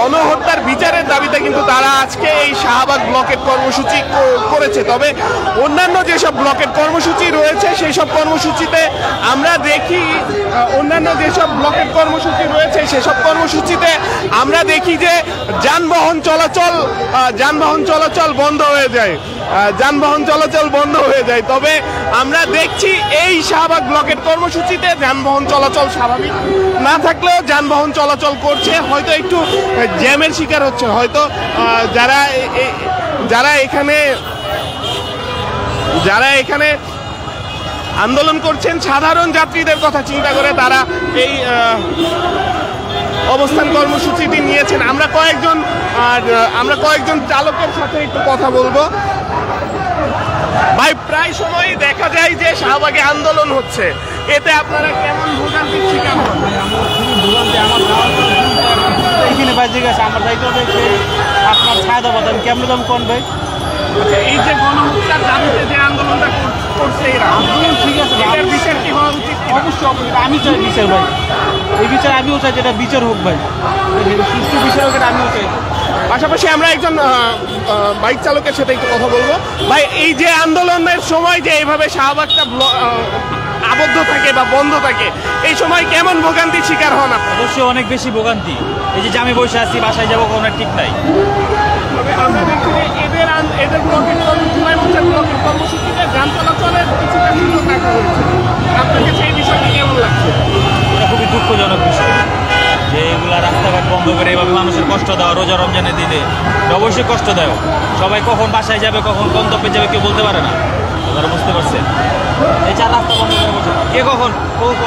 গণহত্যার বিচারের দাবিতে কিন্তু তারা আজকে এই শাহবাগ ব্লকেট কর্মসূচি করেছে। তবে অন্যান্য যেসব ব্লকেট কর্মসূচি রয়েছে সেই সব কর্মসূচিতে আমরা দেখি, অন্যান্য যেসব ব্লকেট কর্মসূচি রয়েছে সেসব কর্মসূচিতে আমরা দেখি যে যানবাহন চলাচল বন্ধ হয়ে যায়, তবে আমরা দেখছি এই শাহবাগ ব্লকেট কর্মসূচিতে যানবাহন চলাচল স্বাভাবিক না থাকলেও যানবাহন চলাচল করছে, হয়তো একটু জ্যামের শিকার হচ্ছে। হয়তো যারা এখানে আন্দোলন করছেন সাধারণ যাত্রীদের কথা চিন্তা করে তারা এই অবস্থান কর্মসূচিটি নিয়েছেন। আমরা কয়েকজন চালকের সাথে একটু কথা বলবো। ভাই, প্রায় সময়ই দেখা যায় যে শাহবাগে আন্দোলন হচ্ছে, এতে আপনারা কেমন ভোগান্তির শিকার হন? এইখানে বাজে গেছে, আমার দায়িত্ব হচ্ছে আপনার ছায়া দেবো, আমি কেমন দাম কোন ভাই? এই যে গণহত্যার দাবিতে যে আন্দোলনটা করছে এরা, ঠিক আছে, এটার বিচার কি হওয়া উচিত? অবশ্যই আমি চাই বিচার ভাই, এই বিচার আমিও চাই, যেটা বিচার হোক ভাই, সুষ্ঠু বিচার হোক, এটা আমিও চাই। পাশাপাশি আমরা একজন বাইক চালকের সাথে একটু কথা বলবো। ভাই, এই যে আন্দোলনের সময় যে এইভাবে শাহবাগটা আবদ্ধ থাকে বা বন্ধ থাকে, এই সময় কেমন ভোগান্তির শিকার হন আপনি? অবশ্যই অনেক বেশি ভোগান্তি। এই যে আমি বসে আছি, বাসায় যাবো কোনো ঠিক নাই। আমরা দেখছি যে এদের ব্লকের কর্মসূচিতে যান চলাচলের কিছুটা সুযোগ রাখা হয়েছে। আপনাকে সেই বিষয়টি কেমন লাগছে? এটা খুবই দুঃখজনক বিষয় যে এগুলা রাস্তাঘাট বন্ধ করে এভাবে মানুষের কষ্ট দেওয়া রোজা রমজানের দিনে অবশ্যই কষ্টদায়ক। সবাই কখন বাসায় যাবে, কখন গন্তব্যে যাবে কেউ বলতে পারে না, তারা বুঝতে পারছেন। এই চার রাস্তা বন্ধ করে বসে, কে কখন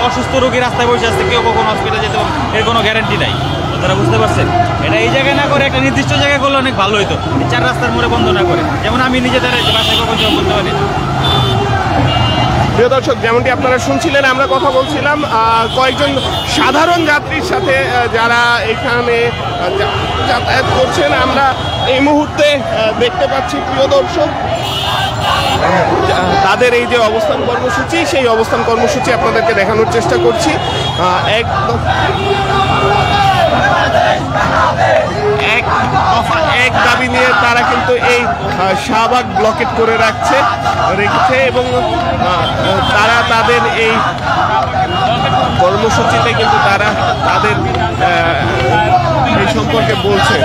অসুস্থ রোগী রাস্তায় বসে আসছে, কেউ কখন হসপিটালে যেতে পারে এর কোনো গ্যারান্টি নাই, তারা বুঝতে পারছেন। এটা এই জায়গায় না করে একটা নির্দিষ্ট জায়গায় করলে অনেক ভালো হইতো, এই চার রাস্তার মোড়ে বন্ধ না করে। যেমন আমি নিজে দাঁড়াই বাসায় কখন যাবো বলতে পারি না। প্রিয় দর্শক, যেমনটি আপনারা শুনছিলেন, আমরা কথা বলছিলাম কয়েকজন সাধারণ যাত্রীর সাথে যারা এখানে যাতায়াত করছেন। আমরা এই মুহূর্তে দেখতে পাচ্ছি প্রিয় দর্শক তাদের এই যে অবস্থান কর্মসূচি, সেই অবস্থান কর্মসূচি আপনাদেরকে দেখানোর চেষ্টা করছি। এক দাবি নিয়ে তারা কিন্তু এই শাহবাগ ব্লকেট করে রেখেছে এবং তারা তাদের এই কর্মসূচিতে কিন্তু তারা তাদের এই সম্পর্কে বলছে।